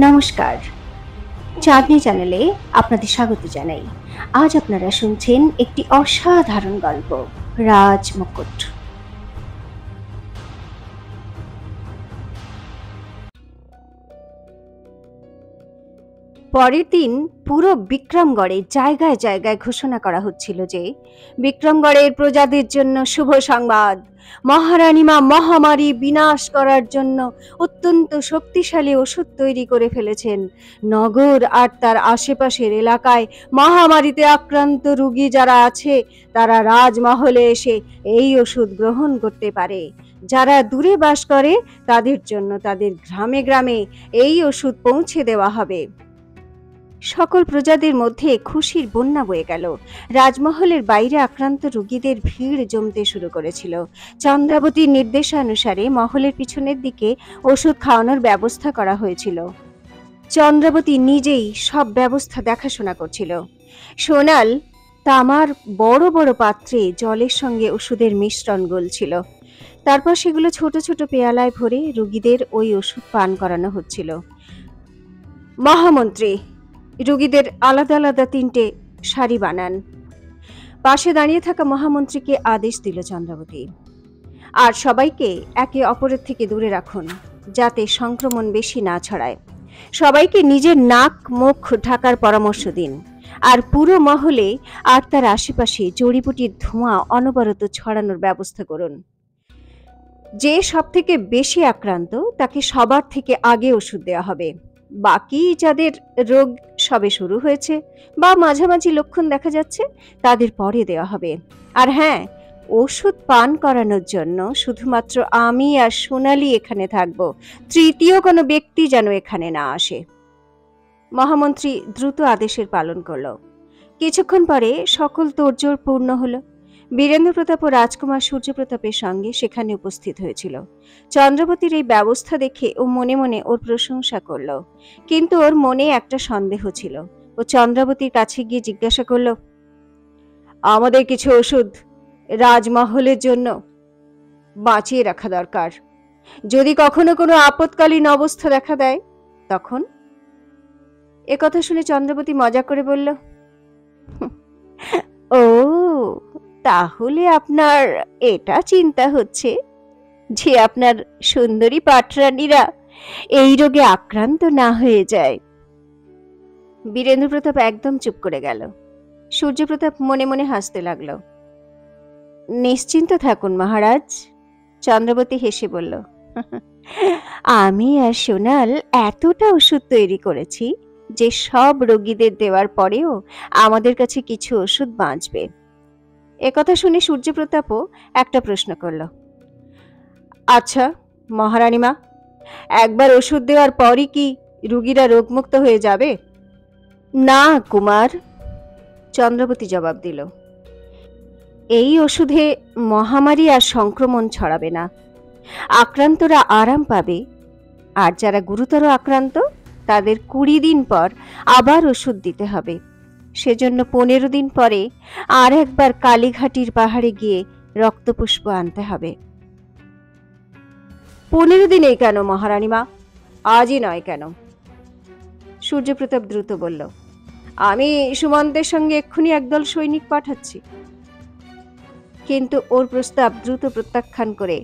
নমস্কার, চাঁদনি চ্যানেলে আপনাদের স্বাগত জানাই। আজ আপনারা শুনছেন একটি অসাধারণ গল্প, রাজমুকুট। পরের দিন পুরো বিক্রমগড়ে জায়গায় জায়গায় ঘোষণা করা হচ্ছিল যে বিক্রমগড়ের প্রজাদের জন্য শুভ সংবাদ, মহারানীমা মহামারী বিনাশ করার জন্য অত্যন্ত শক্তিশালী ওষুধ তৈরি করে ফেলেছেন। নগর আর তার আশেপাশের এলাকায় মহামারীতে আক্রান্ত রোগী যারা আছে তারা রাজমহলে এসে এই ওষুধ গ্রহণ করতে পারে। যারা দূরে বাস করে তাদের জন্য তাদের গ্রামে গ্রামে এই ওষুধ পৌঁছে দেওয়া হবে। সকল প্রজাদের মধ্যে খুশির বন্যা বয়ে গেল। রাজমহলের বাইরে আক্রান্ত রোগীদের ভিড় জমতে শুরু করেছিল। চন্দ্রাবতীর নির্দেশানুসারে মহলের পিছনের দিকে ওষুধ খাওয়ানোর ব্যবস্থা করা হয়েছিল। চন্দ্রাবতী নিজেই সব ব্যবস্থা দেখাশোনা করছিল। সোনাল তামার বড় বড় পাত্রে জলের সঙ্গে ওষুধের মিশ্রণ গলছিল। তারপর সেগুলো ছোট ছোট পেয়ালায় ভরে রোগীদের ওই ওষুধ পান করানো হচ্ছিল। মহামন্ত্রী, রোগীদের আলাদা আলাদা 3টে সারি বানান। পাশে দাঁড়িয়ে থাকা মহামন্ত্রীকে আদেশ দিল চন্দ্রাবতী। আর সবাইকে একে অপরের থেকে দূরে রাখুন, যাতে সংক্রমণ বেশি না ছড়ায়। সবাইকে নিজের নাক মুখ ঢাকার পরামর্শ দিন। আর পুরো মহলে আর তার আশেপাশে জড়িবুটির ধোঁয়া অনবরত ছড়ানোর ব্যবস্থা করুন। যে সব থেকে বেশি আক্রান্ত তাকে সবার থেকে আগে ওষুধ দেওয়া হবে। বাকি যাদের রোগ সবে শুরু হয়েছে বা মাঝামাঝি লক্ষণ দেখা যাচ্ছে তাদের পরে দেওয়া হবে। আর হ্যাঁ, ওষুধ পান করানোর জন্য শুধুমাত্র আমি আর সোনালি এখানে থাকব। তৃতীয় কোনো ব্যক্তি যেন এখানে না আসে। মহামন্ত্রী দ্রুত আদেশের পালন করল। কিছুক্ষণ পরে সকল তোড়জোড় পূর্ণ হলো। বীরেন্দ্র প্রতাপ ও রাজকুমার সূর্যপ্রতাপের সঙ্গে সেখানে উপস্থিত হয়েছিল। চন্দ্রাবতীর এই ব্যবস্থা দেখে ও মনে মনে ওর প্রশংসা করল, কিন্তু ওর মনে একটা সন্দেহ ছিল। ও চন্দ্রাবতীর কাছে গিয়ে জিজ্ঞাসা করল, আমাদের কিছু ওষুধ রাজমহলের জন্য বাঁচিয়ে রাখা দরকার। যদি কখনো কোনো আপৎকালীন অবস্থা দেখা দেয় তখন। একথা শুনে চন্দ্রাবতী মজা করে বলল, ও তাহলে আপনার এটা চিন্তা হচ্ছে যে আপনার সুন্দরী পাটরানীরা এই রোগে আক্রান্ত না হয়ে যায়। বীরেন্দ্র প্রতাপ একদম চুপ করে গেল। সূর্যপ্রতাপ মনে মনে হাসতে লাগল। নিশ্চিন্ত থাকুন মহারাজ, চন্দ্রাবতী হেসে বলল, আমি আর সোনাল এতটা ওষুধ তৈরি করেছি যে সব রোগীদের দেওয়ার পরেও আমাদের কাছে কিছু ওষুধ বাঁচবে। একথা শুনে সূর্যপ্রতাপও একটা প্রশ্ন করল, আচ্ছা মহারানীমা, একবার ওষুধ দেওয়ার পরই কি রোগীরা রোগমুক্ত হয়ে যাবে? না কুমার, চন্দ্রাবতী জবাব দিল, এই ওষুধে মহামারী আর সংক্রমণ ছড়াবে না। আক্রান্তরা আরাম পাবে, আর যারা গুরুতর আক্রান্ত তাদের 20 দিন পর আবার ওষুধ দিতে হবে। সেজন্য 15 দিন পরে আর একবার কালীঘাটির পাহাড়ে গিয়ে রক্তপুষ্প আনতে হবে। 15 দিনেই কেন মহারানীমা, আজই নয় কেন? সূর্যপ্রতাপ দ্রুত বলল, আমি সুমন্তের সঙ্গে এক্ষুনি একদল সৈনিক পাঠাচ্ছি। কিন্তু ওর প্রস্তাব দ্রুত প্রত্যাখ্যান করে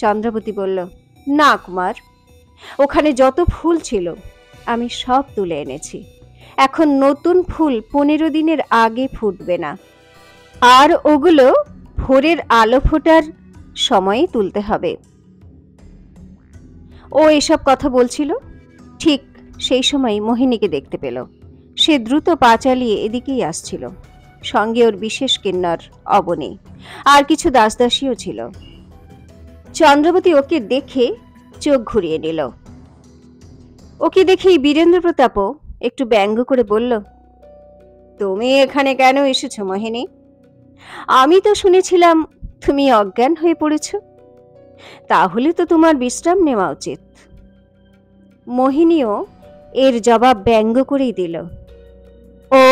চন্দ্রাবতী বলল, না কুমার, ওখানে যত ফুল ছিল আমি সব তুলে এনেছি। এখন নতুন ফুল 15 দিনের আগে ফুটবে না, আর ওগুলো ভোরের আলো ফোটার সময়ে তুলতে হবে। ও এসব কথা বলছিল, ঠিক সেই সময় মোহিনীকে দেখতে পেল। সে দ্রুত পা চালিয়ে এদিকেই আসছিল। সঙ্গে ওর বিশেষ কিন্নর অবনী আর কিছু দাসদাসীও ছিল। চন্দ্রাবতী ওকে দেখে চোখ ঘুরিয়ে নিল। ওকে দেখেই বীরেন্দ্র প্রতাপও একটু ব্যঙ্গ করে বলল, তুমি এখানে কেন এসেছো মোহিনী? আমি তো শুনেছিলাম তুমি অজ্ঞান হয়ে পড়েছ, তাহলে তো তোমার বিশ্রাম নেওয়া উচিত। মোহিনীও এর জবাব ব্যঙ্গ করেই দিল, ও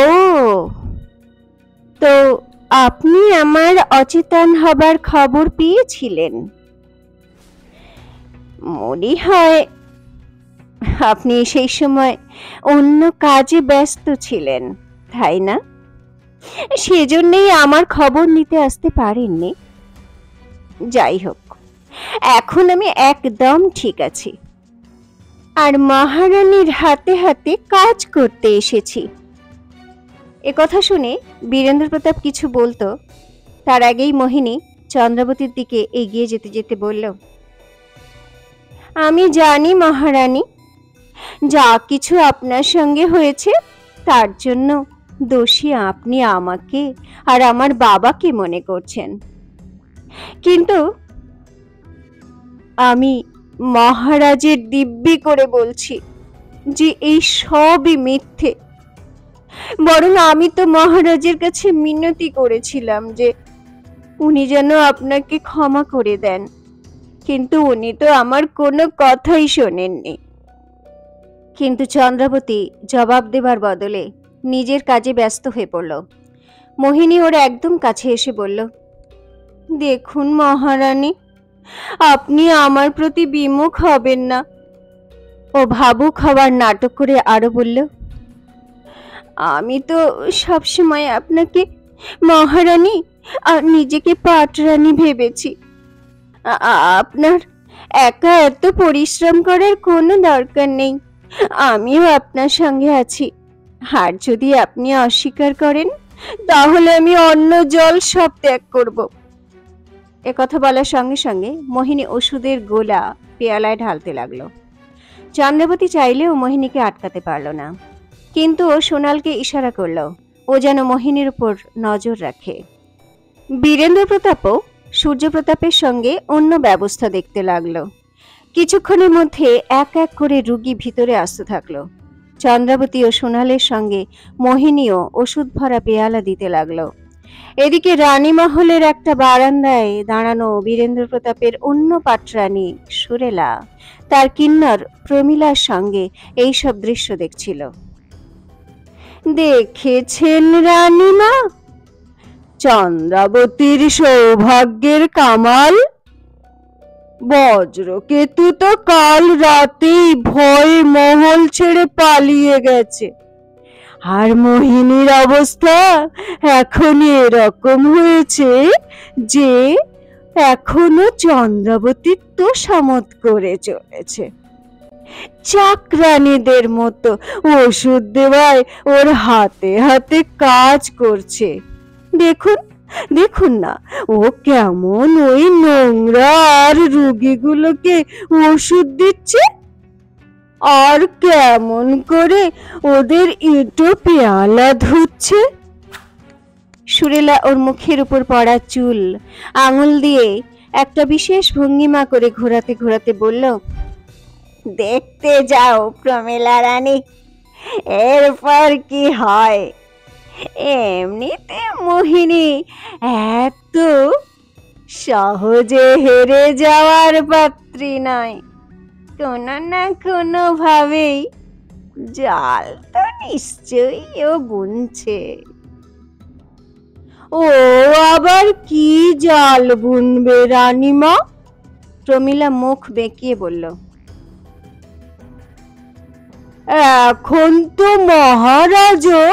তো আপনি আমার অচেতন হবার খবর পেয়েছিলেন? মনে হয় আপনি সেই সময় অন্য কাজে ব্যস্ত ছিলেন, তাই না? সেজন্যই আমার খবর নিতে আসতে পারেননি। যাই হোক, এখন আমি একদম ঠিক আছি, আর মহারানীর হাতে হাতে কাজ করতে এসেছি। এ কথা শুনে বীরেন্দ্র প্রতাপ কিছু বলতো, তার আগেই মোহিনী চন্দ্রাবতীর দিকে এগিয়ে যেতে যেতে বলল, আমি জানি মহারানী, যা কিছু আপনার সঙ্গে হয়েছে তার জন্য দোষী আপনি আমাকে আর আমার বাবাকে মনে করছেন, কিন্তু আমি মহারাজের দিব্যি করে বলছি যে এই সবই মিথ্যে। বরং আমি তো মহারাজের কাছে মিনতি করেছিলাম যে উনি যেন আপনাকে ক্ষমা করে দেন, কিন্তু উনি তো আমার কোনো কথাই শোনেননি। কিন্তু চন্দ্রাবতী জবাব দেবার বদলে নিজের কাজে ব্যস্ত হয়ে পড়ল। মোহিনী ওর একদম কাছে এসে বলল, দেখুন মহারানী, আপনি আমার প্রতি বিমুখ হবেন না। ও ভাবুক হওয়ার নাটক করে আরো বলল, আমি তো সবসময় আপনাকে মহারানী আর নিজেকে পাটরানী ভেবেছি। আপনার একা এত পরিশ্রম করার কোনো দরকার নেই, আমিও আপনার সঙ্গে আছি। আর যদি আপনি অস্বীকার করেন তাহলে আমি অন্ন জল সব ত্যাগ করব। একথা বলার সঙ্গে সঙ্গে মোহিনী ওষুধের গোলা পেয়ালায় ঢালতে লাগলো। চন্দ্রাবতী চাইলেও মোহিনীকে আটকাতে পারল না, কিন্তু ও সোনালকে ইশারা করলো ও যেন মোহিনীর উপর নজর রাখে। বীরেন্দ্র প্রতাপও সূর্য প্রতাপের সঙ্গে অন্য ব্যবস্থা দেখতে লাগলো। কিছুক্ষণের মধ্যে এক এক করে রুগী ভিতরে আসতে থাকলো। চন্দ্রাবতী ও সোনালের সঙ্গে মোহিনীও ওষুধ ভরা পেয়ালা দিতে লাগলো। এদিকে রানীমহলের একটা বারান্দায় দাঁড়ানো বীরেন্দ্র প্রতাপের অন্য পাটরানী সুরেলা তার কিন্নর প্রমীলার সঙ্গে এইসব দৃশ্য দেখছিল। দেখেছেন রানীমা, চন্দ্রাবতীর সৌভাগ্যের কামাল। বজ্রকেতু তো কাল রাতেই ভয়ে মহল ছেড়ে পালিয়ে গেছে, আর মোহিনীর অবস্থা এখন এরকম হয়েছে যে এখনো চন্দ্রাবতীর তো সামত করে চলেছে। চাকরানীদের মতো ওষুধ দেওয়ায় ওর হাতে হাতে কাজ করছে। দেখুন দেখুন না, ও কেমন ওই নোংরা আর রোগীগুলোকে ওষুধ দিচ্ছে, আর কেমন করে ওদের ইঁটো পেয়ালা ধুচ্ছে। সুরেলা ওর মুখের উপর পড়া চুল আঙুল দিয়ে একটা বিশেষ ভঙ্গিমা করে ঘোরাতে ঘোরাতে বলল, দেখতে যাও প্রমীলা রানী, এরপর কি হয়। এমনিতে মোহিনী এত সহজে হেরে যাওয়ার পাত্রী নয়, কোনো না কোনো ভাবেই জাল তো নিশ্চয়ই ও বুনছে। ও আবার কি জাল বুনবে রানীমা? প্রমীলা মুখ বেঁকিয়ে বলল, এখন তো মহারাজও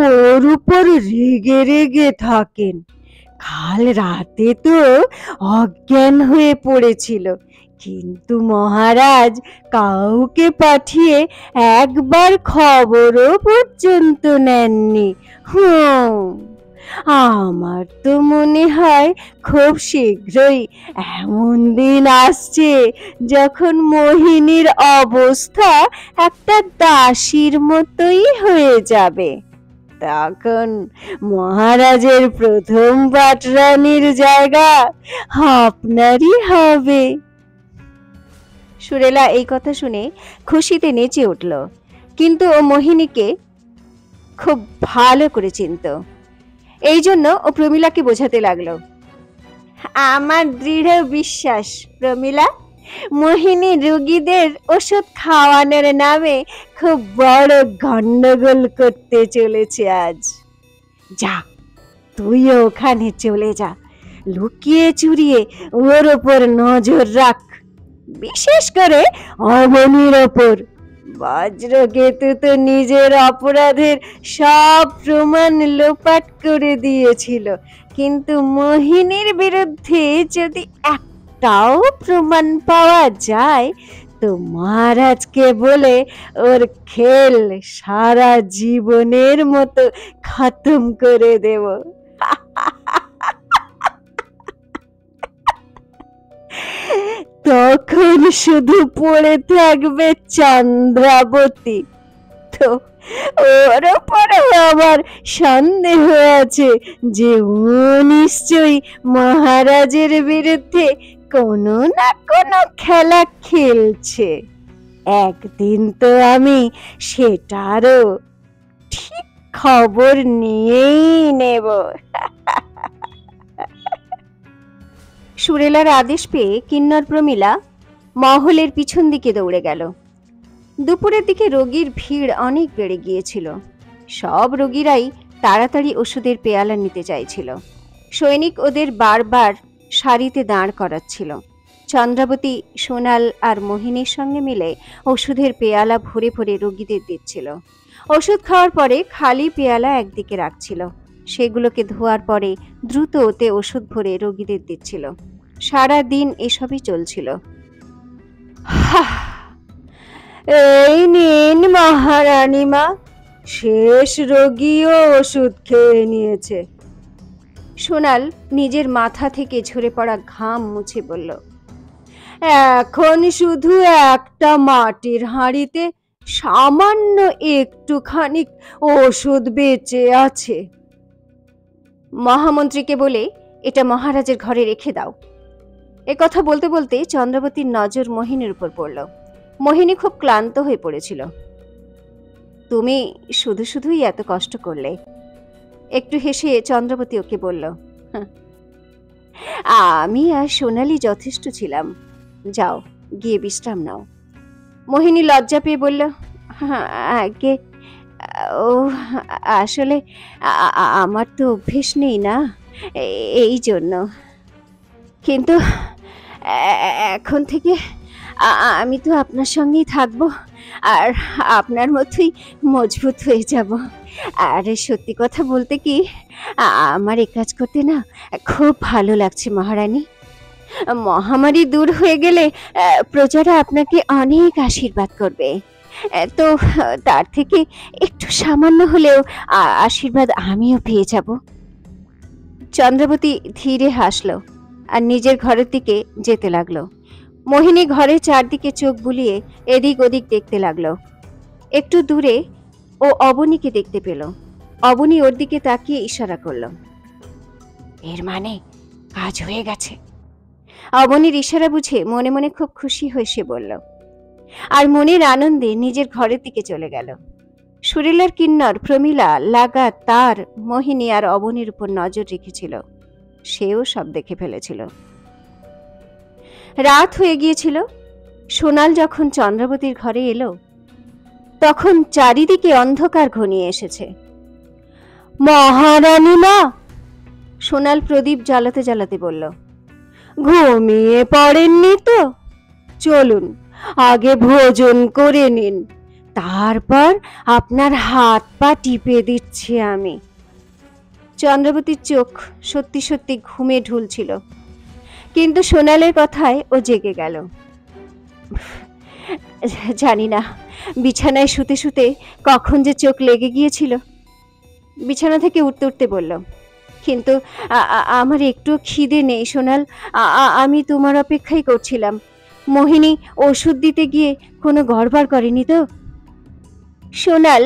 ওর উপর রেগে রেগে থাকেন। কাল রাতে তো অজ্ঞান হয়ে পড়েছিল, কিন্তু মহারাজ কাউকে পাঠিয়ে একবার খবরও পর্যন্ত নেননি। আমার তো মনে হয় খুব শীঘ্রই এমন দিন আসছে যখন মোহিনীর অবস্থা একটা দাসীর মতোই হয়ে যাবে। তখন মহারাজের প্রথম পাটরানীর জায়গা আপনারই হবে। সুরেলা এই কথা শুনে খুশিতে নেচে উঠল, কিন্তু ও মোহিনীকে খুব ভালো করে চিনত। এই জন্য ও প্রমীলাকে বোঝাতে লাগলো, আমার দৃঢ় বিশ্বাস প্রমীলা, মোহিনী রোগীদের ওষুধ খাওয়ানোর নামে খুব বড় গন্ডগোল করতে চলেছে আজ। যা, তুইও ওখানে চলে যা, লুকিয়ে চুরিয়ে ওর ওপর নজর রাখ, বিশেষ করে অবনীর ওপর। বজ্রকেতু তো নিজের অপরাধের সব প্রমাণ লোপাট করে দিয়েছিল, কিন্তু মোহিনীর বিরুদ্ধে যদি একটাও প্রমাণ পাওয়া যায় তো মহারাজকে বলে ওর খেল সারা জীবনের মতো খতম করে দেব। তখন শুধু পড়ে থাকবে চন্দ্রাবতী। তো ওর উপরে আমার সন্দেহ আছে যে ও নিশ্চয়ই মহারাজের বিরুদ্ধে কোনো না কোনো খেলা খেলছে। একদিন তো আমি সেটারও ঠিক খবর নিয়েই নেব। সুরেলার আদেশ পেয়ে কিন্নর প্রমীলা মহলের পিছন দিকে দৌড়ে গেল। দুপুরের দিকে রোগীর ভিড় অনেক বেড়ে গিয়েছিল। সব রোগীরাই তাড়াতাড়ি ওষুধের পেয়ালা নিতে চাইছিল। সৈনিক ওদের বারবার সারিতে দাঁড় করাচ্ছিল। চন্দ্রাবতী, সোনাল আর মোহিনীর সঙ্গে মিলে ওষুধের পেয়ালা ভরে ভরে রোগীদের দিচ্ছিল। ওষুধ খাওয়ার পরে খালি পেয়ালা একদিকে রাখছিল, সেগুলোকে ধোয়ার পরে দ্রুত ওতে ওষুধ ভরে রোগীদের দিচ্ছিল। সারা দিন এসবই চলছিল। এই নিন মহারানীমা, শেষ রোগীও ওষুধ খেয়ে নিয়েছে। সোনাল নিজের মাথা থেকে ঝরে পড়া ঘাম মুছে বলল, এখন শুধু একটা মাটির হাঁড়িতে সামান্য একটুখানি ওষুধ বেঁচে আছে। মহামন্ত্রীকে বলে এটা মহারাজের ঘরে রেখে দাও। এ কথা বলতে বলতে চন্দ্রাবতীর নজর মোহিনীর উপর পড়ল। মোহিনী খুব ক্লান্ত হয়ে পড়েছিল। তুমি শুধু শুধুই এত কষ্ট করলে। একটু হেসে চন্দ্রাবতী ওকে বলল, আমি আর সোনালি যথেষ্ট ছিলাম, যাও গিয়ে বিশ্রাম নাও। মোহিনী লজ্জা পেয়ে বলল, আগে ও আসলে আমার তো অভ্যেস নেই না, এই জন্য। কিন্তু এখন থেকে আমি তো আপনার সঙ্গেই থাকবো আর আপনার মতোই মজবুত হয়ে যাব। আর সত্যি কথা বলতে কি, আমার এই কাজ করতে না খুব ভালো লাগছে মহারানী। মহামারী দূর হয়ে গেলে প্রজারা আপনাকে অনেক আশীর্বাদ করবে, তো তার থেকে একটু সামান্য হলেও আশীর্বাদ আমিও পেয়ে যাব। চন্দ্রাবতী ধীরে হাসল আর নিজের ঘরের দিকে যেতে লাগলো। মোহিনী ঘরের চারদিকে চোখ বুলিয়ে এদিক ওদিক দেখতে লাগলো। একটু দূরে ও অবনীকে দেখতে পেল। অবনী ওর দিকে তাকিয়ে ইশারা করল। এর মানে কাজ হয়ে গেছে। অবনীর ইশারা বুঝে মনে মনে খুব খুশি হয়ে সে বলল, আর মনের আনন্দে নিজের ঘরের দিকে চলে গেল। সুরেলার কিন্নর প্রমীলা লাগাতার মোহিনী আর অবনীর উপর নজর রেখেছিল। সেও সব দেখে ফেলেছিল। রাত হয়ে গিয়েছিল। সোনাল যখন চন্দ্রাবতীর ঘরে এলো তখন চারিদিকে অন্ধকার ঘনিয়ে এসেছে। মহারানী মা, সোনাল প্রদীপ জ্বালাতে জ্বালাতে বলল, ঘুমিয়ে পড়েননি তো? চলুন আগে ভোজন করে নিন, তারপর আপনার হাত পা টিপে দিচ্ছি আমি। চন্দ্রাবতীর চোখ সত্যি সত্যি ঘুমে ঢুলছিল, কিন্তু সোনালের কথায় ও জেগে গেল। জানি না বিছানায় শুতে শুতে কখন যে চোখ লেগে গিয়েছিল। বিছানা থেকে উঠতে উঠতে বলল, কিন্তু আমার একটু খিদে নেই সোনাল, আমি তোমার অপেক্ষাই করছিলাম। মোহিনী ওষুধ দিতে গিয়ে কোনো গড়বড় করেনি তো? সোনাল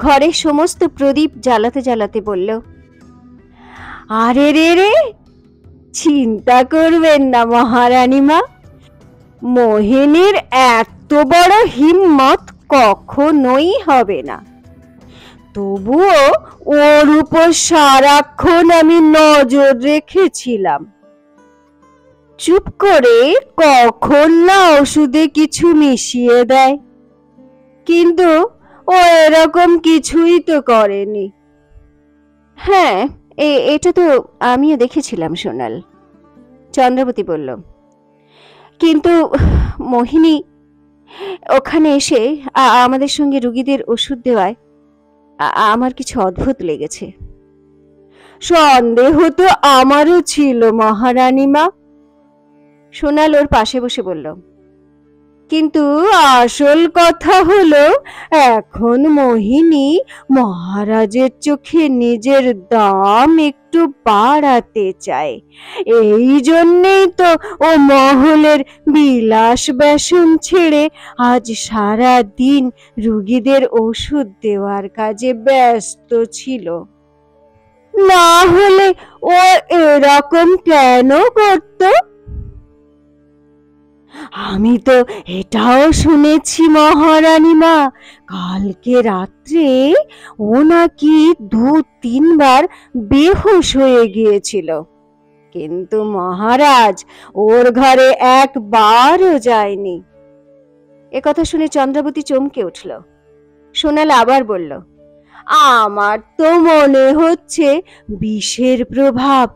ঘরে সমস্ত প্রদীপ জ্বালাতে জ্বালাতে বলল, আরে রে রে, চিন্তা করবেন না মহারানী মা, মোহিনীর এত বড় হিম্মত কখনোই হবে না। তবুও ওর উপর সারাক্ষণ আমি নজর রেখেছিলাম। চুপ করে কখন না ওষুধে কিছু মিশিয়ে দেয়, কিন্তু ও এরকম কিছুই তো করেনি। হ্যাঁ, এটা তো আমিও দেখেছিলাম সোনাল, চন্দ্রাবতী বলল, কিন্তু মোহিনী ওখানে এসে আমাদের সঙ্গে রুগীদের ওষুধ দেওয়ায় আমার কিছু অদ্ভুত লেগেছে। সন্দেহ তো আমারও ছিল মহারানীমা, সোনাল ওর পাশে বসে বলল। কিন্তু আসল কথা হলো, এখন মোহিনী মহারাজের চোখে নিজের দাম একটু বাড়াতে চায়। এই জন্যেই তো ও মহলের বিলাস ব্যাসন ছেড়ে আজ সারা দিন রুগীদের ওষুধ দেওয়ার কাজে ব্যস্ত ছিল। না হলে ও এরকম কেন করতো? আমি তো এটাও শুনেছি মহারানীমা, কালকে রাত্রে ও নাকি 2-3 বার বেহুশ হয়ে গিয়েছিল, কিন্তু মহারাজ ওর ঘরে একবারও যায়নি। একথা শুনে চন্দ্রাবতী চমকে উঠল। সোনাল আবার বলল, আমার তো মনে হচ্ছে বিষের প্রভাব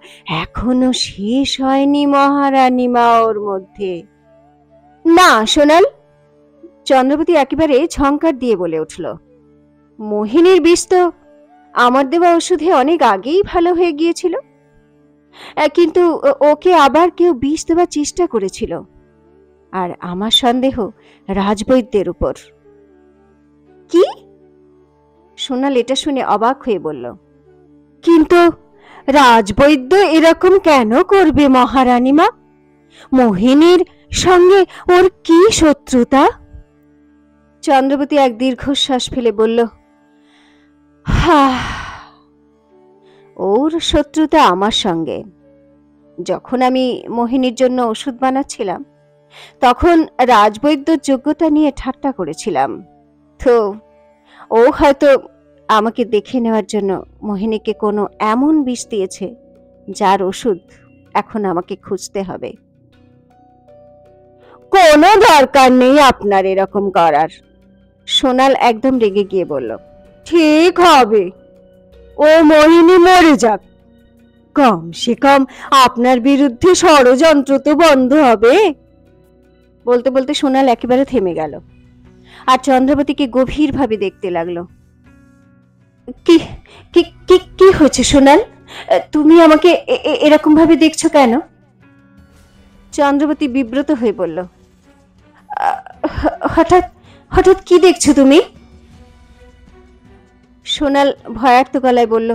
এখনো শেষ হয়নি মহারানীমা ওর মধ্যে। না সোনাল, চন্দ্রবতী একেবারে ঝংকার দিয়ে বলে উঠল, মোহিনীর বিষ তো আমার দেওয়া ওষুধে অনেক আগেই ভালো হয়ে গিয়েছিল, কিন্তু ওকে আবার কেউ বিষ দেওয়ার চেষ্টা করেছিল, আর আমার সন্দেহ রাজবৈদ্যের উপর। কি? সোনাল এটা শুনে অবাক হয়ে বলল, কিন্তু রাজবৈদ্য এরকম কেন করবে মহারানীমা? মোহিনীর সঙ্গে ওর কি শত্রুতা? চন্দ্রবতী এক দীর্ঘশ্বাস ফেলে বলল, ওর শত্রুতা আমার সঙ্গে। যখন আমি মোহিনীর জন্য ওষুধ বানাচ্ছিলাম, তখন রাজবৈদ্যর যোগ্যতা নিয়ে ঠাট্টা করেছিলাম, তো ও হয়তো আমাকে দেখে নেওয়ার জন্য মোহিনীকে কোনো এমন বিষ দিয়েছে যার ওষুধ এখন আমাকে খুঁজতে হবে। কোনো দরকার নেই আপনার এরকম করার, সোনাল একদম রেগে গিয়ে বলল। ঠিক হবে, ও মোহিনী মরে যাক, কম সে কম আপনার বিরুদ্ধে ষড়যন্ত্র তো বন্ধ হবে। বলতে বলতে সোনাল একেবারে থেমে গেল আর চন্দ্রাবতীকে গভীরভাবে দেখতে লাগলো। কি কি কি কি হয়েছে সোনাল? তুমি আমাকে এরকম ভাবে দেখছো কেন? চন্দ্রাবতী বিব্রত হয়ে বলল, হঠাৎ হঠাৎ কি দেখছো তুমি? সোনাল ভয়ার্ত গলায় বলল,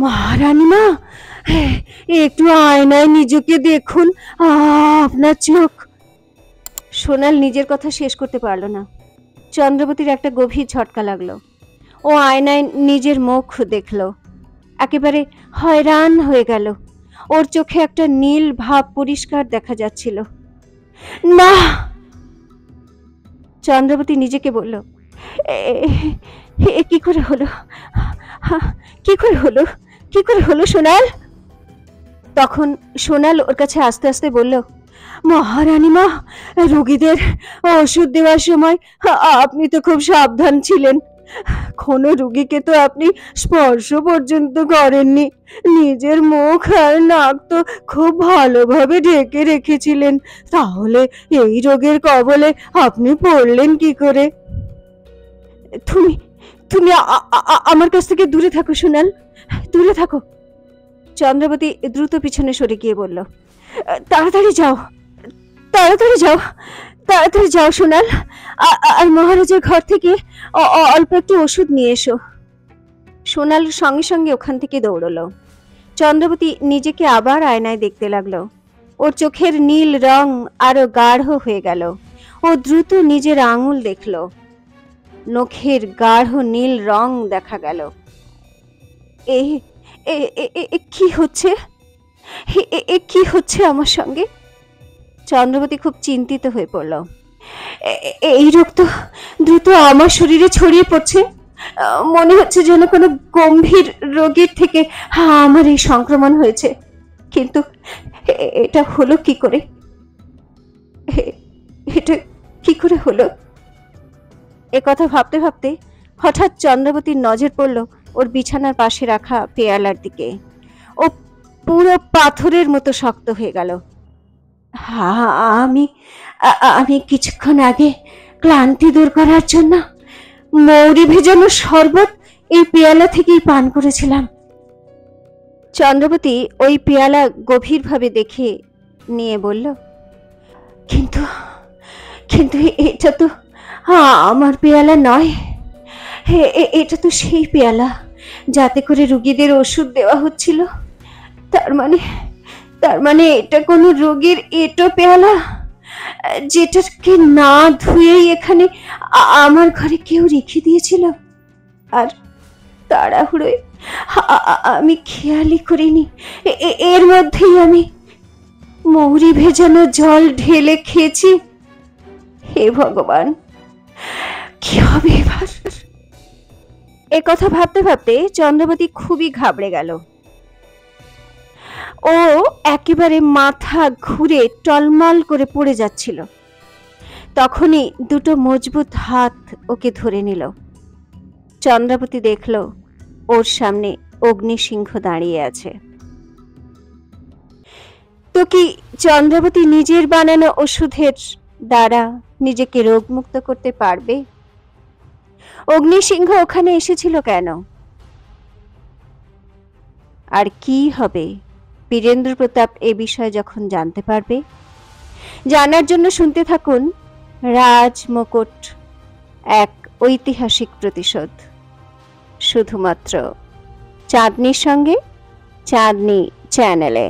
মহারানীমা, একটু আয়নায় নিজেকে দেখুন, আপনার চোখ। সোনাল নিজের কথা শেষ করতে পারল না। চন্দ্রাবতীর একটা গভীর ঝটকা লাগলো। ও আয়নায় নিজের মুখ দেখল, একেবারে হয়রান হয়ে গেল। ওর চোখে একটা নীল ভাব পরিষ্কার দেখা যাচ্ছিল। না! চন্দ্রাবতী নিজেকে বলল, কি করে হলো, কি করে হলো, কি করে হলো সোনাল? তখন সোনাল ওর কাছে আস্তে আস্তে বলল, মহারানীমা, রোগীদের ওষুধ দেওয়ার সময় আপনি তো খুব সাবধান ছিলেন, কোনো রোগীকে তো আপনি স্পর্শ পর্যন্ত করেননি, নিজের মুখ আর নাক তো খুব ভালোভাবে ঢেকে রেখেছিলেন, তাহলে এই রোগের কবলে আপনি পড়লেন কি করে? তুমি তুমি আমার কাছ থেকে দূরে থাকো সোনাল, দূরে থাকো। চন্দ্রাবতী দ্রুত পিছনে সরে গিয়ে বলল, তাড়াতাড়ি যাও, তাড়াতাড়ি যাও, তাড়াতাড়ি যাও সোনাল, আর মহারাজের ঘর থেকে অল্প একটু ওষুধ নিয়ে এসো। সোনাল সঙ্গে সঙ্গে ওখান থেকে দৌড়লো। চন্দ্রাবতী নিজেকে আবার আয়নায় দেখতে লাগলো। ওর চোখের নীল রং আরো গাঢ় হয়ে গেল। ও দ্রুত নিজের আঙুল দেখলো, নখের গাঢ় নীল রং দেখা গেল। কি হচ্ছে, কি হচ্ছে আমার সঙ্গে? চন্দ্রাবতী খুব চিন্তিত হয়ে পড়ল। এই রোগ তো দ্রুত আমার শরীরে ছড়িয়ে পড়ছে, মনে হচ্ছে যেন কোনো গম্ভীর রোগের থেকে আমার এই সংক্রমণ হয়েছে, কিন্তু এটা হলো কি করে, এটা কি করে হলো? এ কথা ভাবতে ভাবতে হঠাৎ চন্দ্রাবতীর নজর পড়ল ওর বিছানার পাশে রাখা পেয়ালার দিকে। ও পুরো পাথরের মতো শক্ত হয়ে গেল। আমি আমি কিছুক্ষণ আগে ক্লান্তি দূর করার জন্য মৌরি ভেজানো শরবত এই পেয়ালা থেকেই পান করেছিলাম। চন্দ্রবতী ওই পেয়ালা গভীরভাবে দেখে নিয়ে বলল, কিন্তু কিন্তু এটা তো আমার পেয়ালা নয়। এটা তো সেই পেয়ালা যাতে করে রোগীদের ওষুধ দেওয়া হচ্ছিল। তার মানে এটা কোনো রোগীর এঁটো পেয়ালা, যেটাকে না ধুয়েই এখানে আমার ঘরে কেউ রেখে দিয়েছিল। আর তাড়াহুড়োয় আমি খেয়ালই করিনি এর মধ্যেই আমি মৌরি ভেজানো জল ঢেলে খেয়েছি। হে ভগবান, কি হবে এবার? এ কথা ভাবতে ভাবতে চন্দ্রবতী খুবই ঘাবড়ে গেল। ও একেবারে মাথা ঘুরে টলমল করে পড়ে যাচ্ছিল। তখনই দুটো মজবুত হাত ওকে ধরে নিল। চন্দ্রাবতী দেখল ওর সামনে অগ্নিসিংহ দাঁড়িয়ে আছে। তো কি চন্দ্রাবতী নিজের বানানো ওষুধের দ্বারা নিজেকে রোগমুক্ত করতে পারবে? অগ্নিসিংহ ওখানে এসেছিল কেন? আর কি হবে বীরেন্দ্র প্রতাপ এ বিষয়ে যখন জানতে পারবে? জানার জন্য শুনতে থাকুন রাজ মুকুট, এক ঐতিহাসিক প্রতিশোধ, শুধুমাত্র চাঁদনির সঙ্গে, চাঁদনি চ্যানেলে।